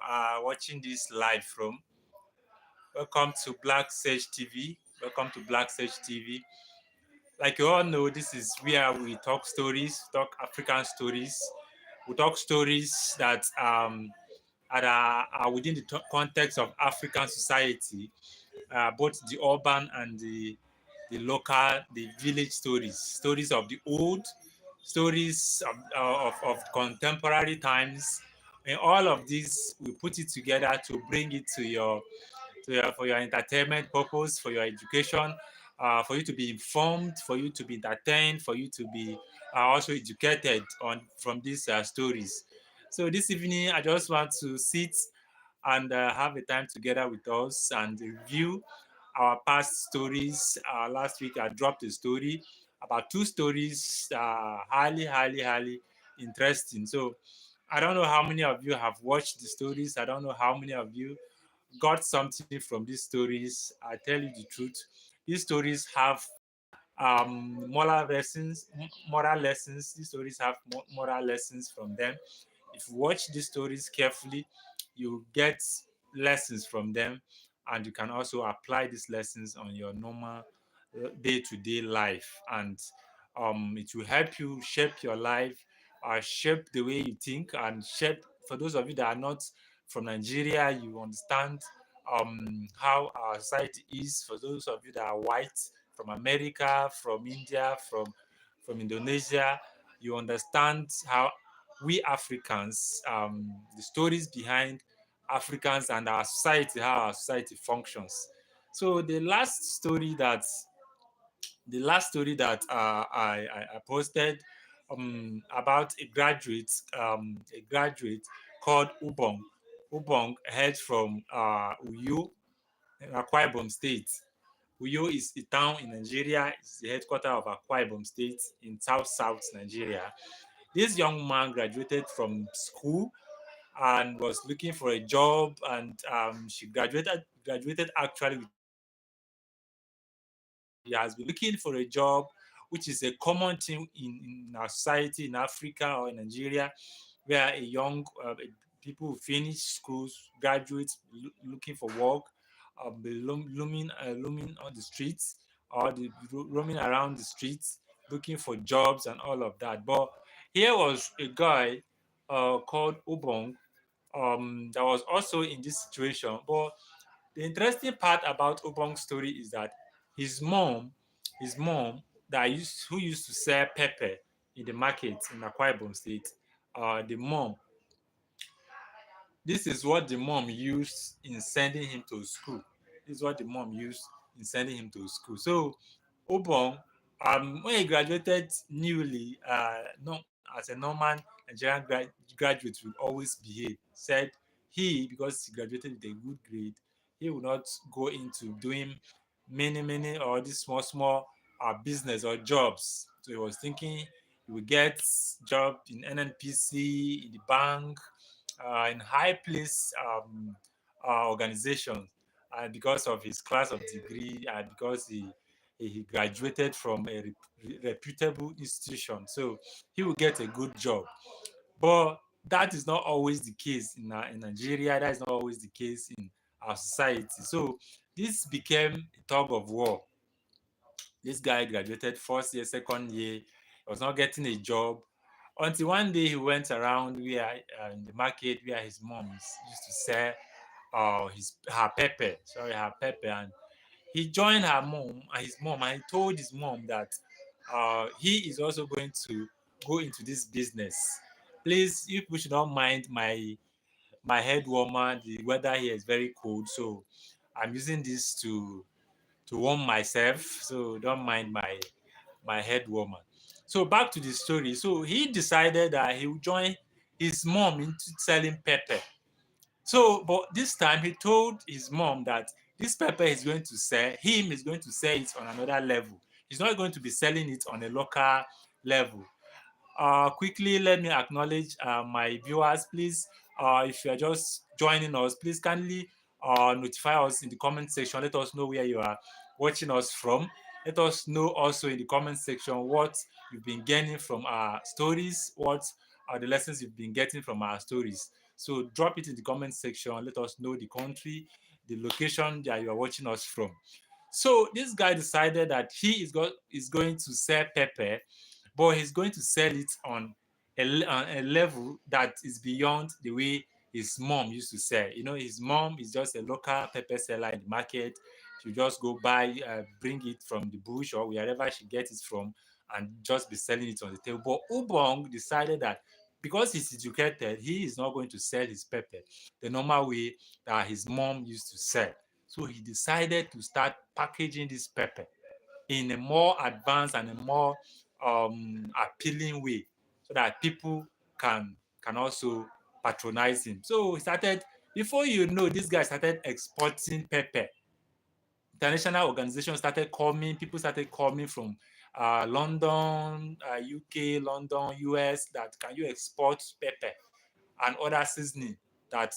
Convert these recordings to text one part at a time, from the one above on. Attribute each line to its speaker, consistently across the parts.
Speaker 1: are watching this live from. Welcome to Black Sage TV. Welcome to Black Sage TV. Like you all know, this is where we talk stories, talk African stories. We talk stories that are within the context of African society, both the urban and the local, the village stories, stories of the old, stories of contemporary times. And all of these, we put it together to bring it for your entertainment purpose, for your education, for you to be informed, for you to be entertained, for you to be also educated on from these stories. So this evening, I just want to sit and have a time together with us and review our past stories. Last week, I dropped a story about two stories, highly interesting. So I don't know how many of you have watched the stories. I don't know how many of you got something from these stories. I tell you the truth. These stories have moral lessons. These stories have moral lessons from them. If you watch these stories carefully, you get lessons from them, and you can also apply these lessons on your normal day-to-day life, and it will help you shape your life, shape the way you think, and shape. For those of you that are not from Nigeria, you understand how our society is. For those of you that are white, from America, from India, from Indonesia, you understand how we Africans, the stories behind Africans and our society, how our society functions. So the last story that I posted about a graduate called Ubong. Ubong hails from Uyo, Akwa Ibom State. Uyo is a town in Nigeria. It's the headquarters of Akwa Ibom State in South Nigeria. This young man graduated from school and was looking for a job, and she graduated actually with a certificate, and he has been looking for a job, which is a common thing in our society in Africa or in Nigeria, where a young people who finish schools, graduates looking for work, looming on the streets, or roaming around the streets looking for jobs and all of that. But here was a guy called Obong, that was also in this situation. But the interesting part about Obong's story is that his mom, his mom who used to sell pepper in the market in Akwa Ibom State, the mom, this is what the mom used in sending him to school. This is what the mom used in sending him to school. So Obong, when he graduated newly, no, as a normal Nigerian graduate will always behave, said because he graduated with a good grade, he will not go into doing many or these small business or jobs. So he was thinking he would get job in NNPC, in the bank, in high place organizations, and because of his class of degree, and because he graduated from a reputable institution, so he will get a good job. But that is not always the case in Nigeria. That is not always the case in our society. So this became a tug of war. This guy graduated first year, second year, he was not getting a job until one day he went around where in the market where his mom used to sell her pepper, and he joined his mom, and he told his mom that he is also going to go into this business. Please, you people should not mind my head warmer. The weather here is very cold, so I'm using this to warm myself. So don't mind my head warmer. So back to the story. So he decided that he would join his mom into selling pepper. So, but this time he told his mom that this pepper is going to sell, him is going to sell it on another level. He's not going to be selling it on a local level. Quickly, let me acknowledge my viewers. Please, if you are just joining us, please kindly notify us in the comment section. Let us know where you are watching us from. Let us know also in the comment section what you've been gaining from our stories, what are the lessons you've been getting from our stories. So drop it in the comment section. Let us know the country, the location that you are watching us from. So this guy decided that he is going to sell pepper, but he's going to sell it on a level that is beyond the way his mom used to sell. You know, his mom is just a local pepper seller in the market. She just go buy, bring it from the bush or wherever she gets it from, and just be selling it on the table. But Ubong decided that because he's educated, he is not going to sell his pepper the normal way that his mom used to sell. So he decided to start packaging this pepper in a more advanced and a more appealing way, so that people can also patronize him. So he started, before you know, this guy started exporting pepper. International organizations started coming, people started coming from London, UK, London, US, that can you export pepper and other seasoning that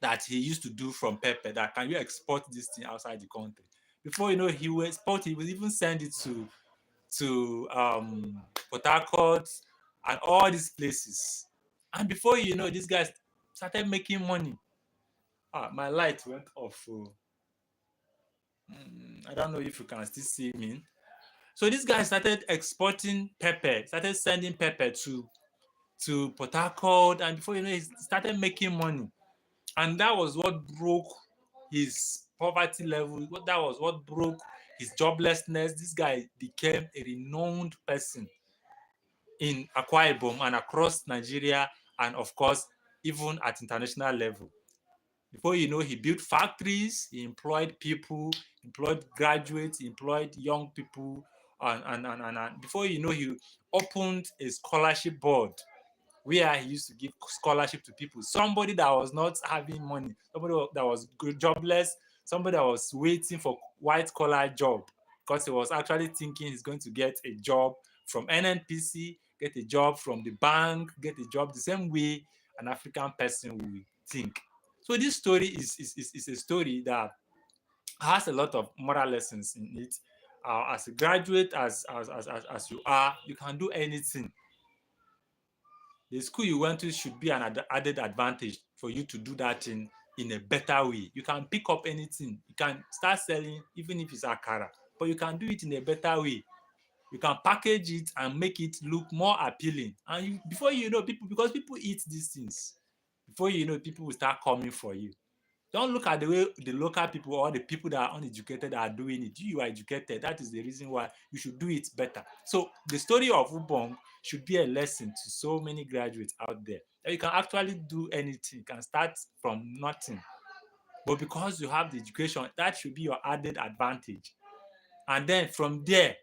Speaker 1: that he used to do from pepper, that can you export this thing outside the country. Before you know, he will export, he will even send it to Port Harcourt and all these places. And before you know, these guys started making money. My light went off. Oh. I don't know if you can still see me. So this guy started exporting pepper, started sending pepper to Port Harcourt, and before you know, he started making money. And that was what broke his poverty level. That was what broke his joblessness. This guy became a renowned person in Akwa Ibom and across Nigeria, and of course, even at international level. Before you know, he built factories, he employed people, employed graduates, employed young people, and before you know, he opened a scholarship board where he used to give scholarship to people. Somebody that was not having money, somebody that was jobless, somebody that was waiting for white collar job, because he was actually thinking he's going to get a job from NNPC, get a job from the bank, get a job the same way an African person will think. So this story is a story that has a lot of moral lessons in it. As a graduate, as you are, you can do anything. The school you went to should be an added advantage for you to do that in a better way. You can pick up anything. You can start selling, even if it's akara, but you can do it in a better way. You can package it and make it look more appealing. And before you know, people, because people eat these things, before you know, people will start coming for you. Don't look at the way the local people or the people that are uneducated are doing it. You are educated. That is the reason why you should do it better. So the story of Ubong should be a lesson to so many graduates out there that you can actually do anything. You can start from nothing. But because you have the education, that should be your added advantage. And then from there,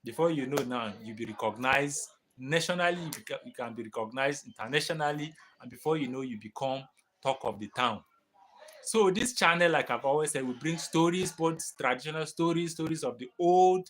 Speaker 1: before you know now, you'll be recognized nationally, you can be recognized internationally, and before you know, you become talk of the town. So this channel, like I've always said, we bring stories, both traditional stories, stories of the old,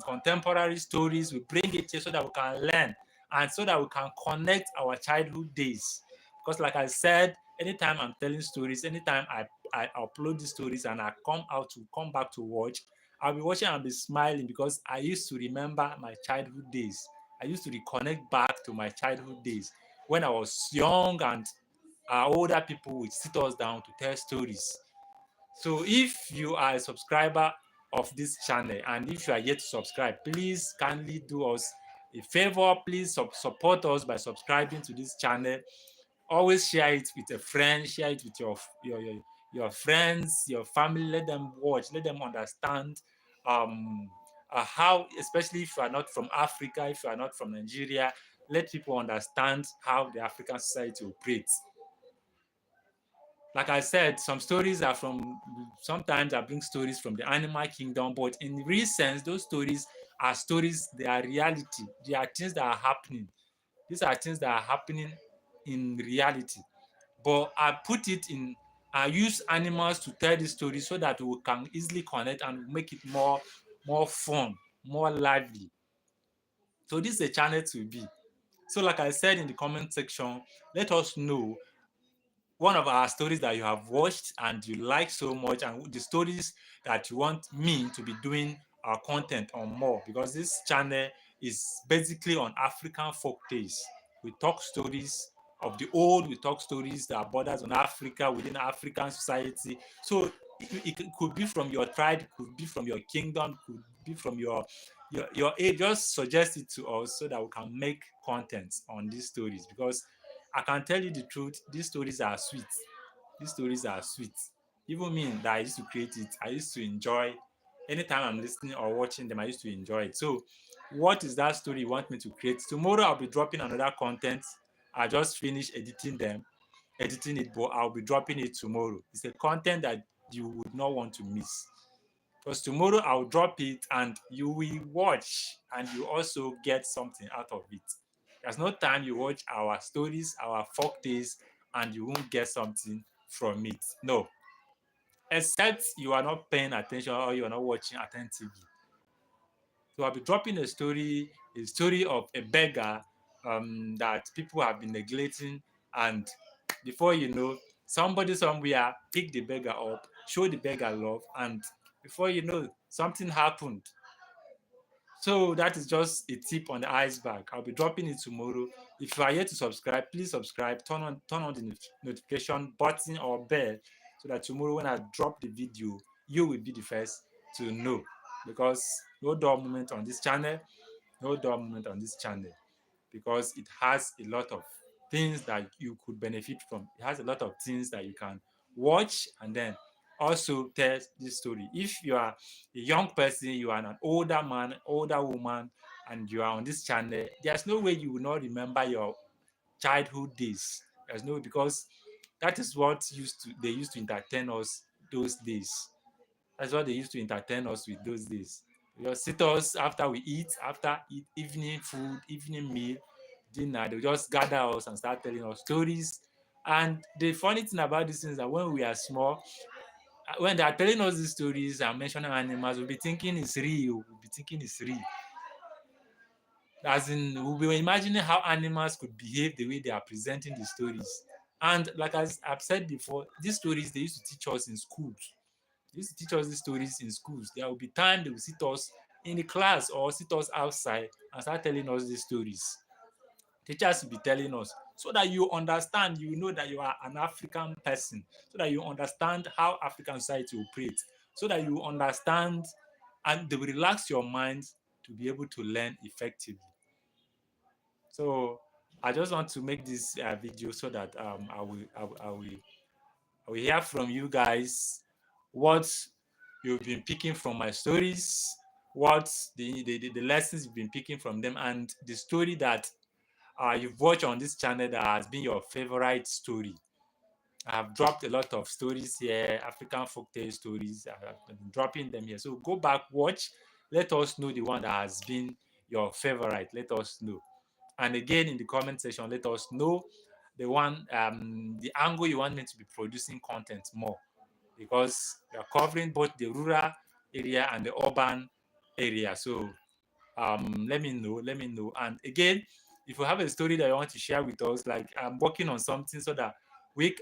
Speaker 1: contemporary stories. We bring it here so that we can learn and so that we can connect our childhood days. Because like I said, anytime I'm telling stories, anytime I upload these stories and I come back to watch, I'll be watching and be smiling because I used to remember my childhood days. I used to reconnect back to my childhood days when I was young, and our older people will sit us down to tell stories. So if you are a subscriber of this channel and if you are yet to subscribe, please kindly do us a favor. Please support us by subscribing to this channel. Always share it with a friend, share it with your friends, your family. Let them watch, let them understand how, especially if you are not from Africa, if you are not from Nigeria, let people understand how the African society operates. Like I said, some stories are from, sometimes I bring stories from the animal kingdom, but in real sense, those stories are stories, they are reality. They are things that are happening. These are things that are happening in reality. But I use animals to tell the story so that we can easily connect and make it more fun, more lively. So this is a channel to be. So like I said in the comment section, let us know one of our stories that you have watched and you like so much, and the stories that you want me to be doing our content on more, because this channel is basically on African folk tales. We talk stories of the old. We talk stories that are borders on Africa, within African society. So it could be from your tribe, it could be from your kingdom, it could be from your age. Just suggest it to us so that we can make content on these stories, because I can tell you the truth, these stories are sweet. These stories are sweet. Even me that I used to create it, I used to enjoy. Anytime I'm listening or watching them, I used to enjoy it. So what is that story you want me to create? Tomorrow I'll be dropping another content. I just finished editing it, but I'll be dropping it tomorrow. It's a content that you would not want to miss. Because tomorrow I'll drop it and you will watch and you also get something out of it. There's no time you watch our stories, our folk tales, and you won't get something from it. No. Except you are not paying attention or you are not watching attentively. So I'll be dropping a story of a beggar that people have been neglecting, and before you know, somebody somewhere pick the beggar up, show the beggar love, and before you know, something happened. So that is just a tip on the iceberg. I'll be dropping it tomorrow. If you are yet to subscribe, please subscribe. Turn on the notification button or bell so that tomorrow when I drop the video, you will be the first to know. Because no dull moment on this channel, no dull moment on this channel, because it has a lot of things that you could benefit from. It has a lot of things that you can watch and then also tell this story. If you are a young person, you are an older man, older woman, and you are on this channel, there's no way you will not remember your childhood days. There's no, because that is what they used to entertain us those days. That's what they used to entertain us with those days. They just sit us after we eat, after evening food, evening meal, dinner. They just gather us and start telling us stories. And the funny thing about these things is that when we are small, when they are telling us these stories and mentioning animals, we'll be thinking it's real. We'll be thinking it's real. As in, we'll be imagining how animals could behave the way they are presenting the stories. And like I've said before, these stories they used to teach us in schools. They used to teach us these stories in schools. There will be time they will sit us in the class or sit us outside and start telling us these stories. Teachers will be telling us so that you understand, you know that you are an African person, so that you understand how African society operates, so that you understand and they will relax your mind to be able to learn effectively. So I just want to make this video so that I will hear from you guys what you've been picking from my stories, what the lessons you've been picking from them, and the story that you've watched on this channel that has been your favorite story. I have dropped a lot of stories here, African folktale stories. I have been dropping them here. So go back, watch. Let us know the one that has been your favorite. Let us know. And again, in the comment section, let us know the angle you want me to be producing content more, because we are covering both the rural area and the urban area. So let me know. And again, if you have a story that you want to share with us, like I'm working on something so that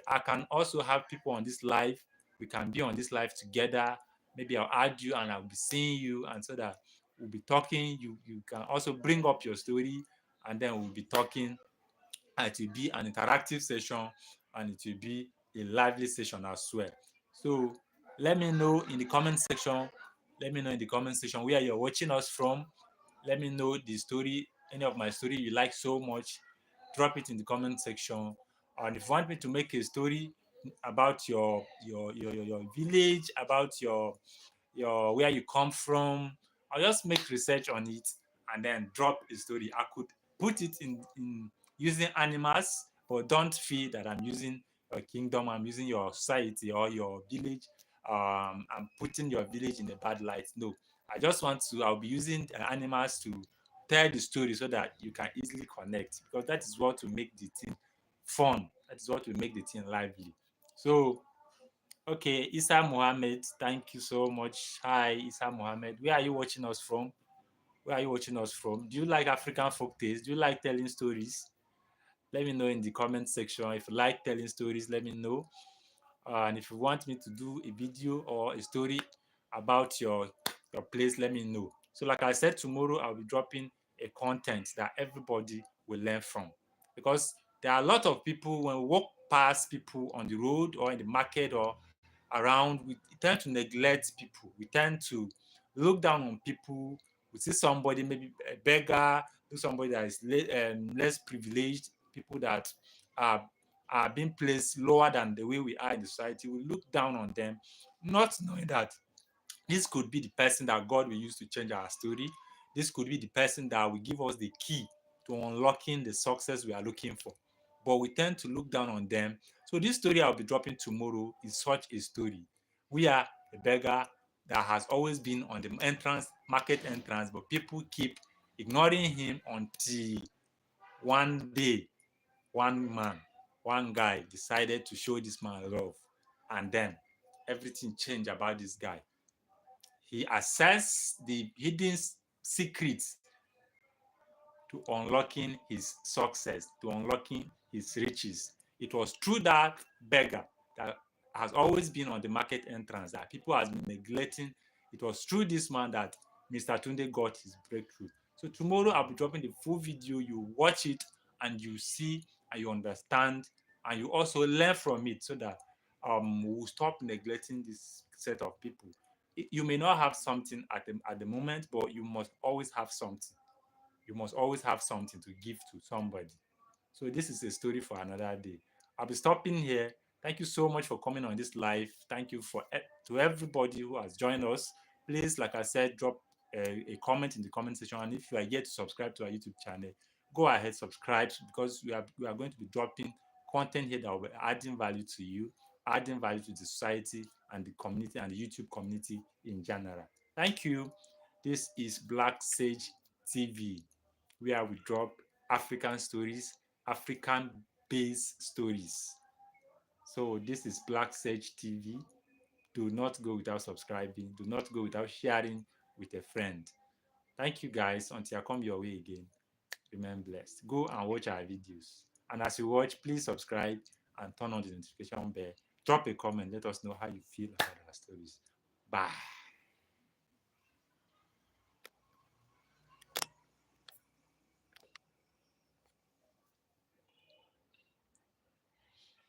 Speaker 1: I can also have people on this live. We can be on this live together. Maybe I'll add you and I'll be seeing you, and so that we'll be talking. You can also bring up your story, and then we'll be talking, and it will be an interactive session, and it will be a lively session as well. So let me know in the comment section. Let me know in the comment section where you're watching us from. Let me know the story, any of my story you like so much. Drop it in the comment section. And if you want me to make a story about your village, about your where you come from, I'll just make research on it and then drop a story. I could put it in using animals, but don't feel that I'm using your kingdom, I'm using your society or your village. I'm putting your village in a bad light. No, I'll be using animals to tell the story so that you can easily connect, because that is what will make the thing fun. That is what will make the thing lively. So okay, Isa Mohammed, thank you so much. Hi, Isa Mohammed. Where are you watching us from? Where are you watching us from? Do you like African folk tales? Do you like telling stories? Let me know in the comment section. If you like telling stories, let me know. And if you want me to do a video or a story about your place, let me know. So like I said, tomorrow I'll be dropping a content that everybody will learn from, because There are a lot of people, when we walk past people on the road or in the market or around, we tend to neglect people. We tend to look down on people. We see somebody, maybe a beggar, somebody that is less privileged, people that are being placed lower than the way we are in the society. We look down on them, not knowing that this could be the person that God will use to change our story. This could be the person that will give us the key to unlocking the success we are looking for. But we tend to look down on them. So this story I'll be dropping tomorrow is such a story. We are a beggar that has always been on the market entrance, but people keep ignoring him until one day, one man, one guy decided to show this man love. And then everything changed about this guy. He assessed the hidden secrets to unlocking his success, to unlocking his riches. It was through that beggar that has always been on the market entrance that people has been neglecting. It was through this man that Mr. Tunde got his breakthrough. So tomorrow I'll be dropping the full video. You watch it and you see and you understand and you also learn from it so that we'll stop neglecting this set of people. You may not have something at the moment, but you must always have something. You must always have something to give to somebody. So this is a story for another day. I'll be stopping here. Thank you so much for coming on this live. Thank you to everybody who has joined us. Please, like I said, drop a comment in the comment section. And if you are yet to subscribe to our YouTube channel, go ahead, subscribe, because we are going to be dropping content here that will be adding value to you, adding value to the society and the community and the YouTube community in general. Thank you. This is Black Sage TV, where we drop African stories, African based stories. So this is Black Sage TV. Do not go without subscribing. Do not go without sharing with a friend. Thank you guys. Until I come your way again, remain blessed. Go and watch our videos. And as you watch, please subscribe and turn on the notification bell. Drop a comment. Let us know how you feel about our stories. Bye.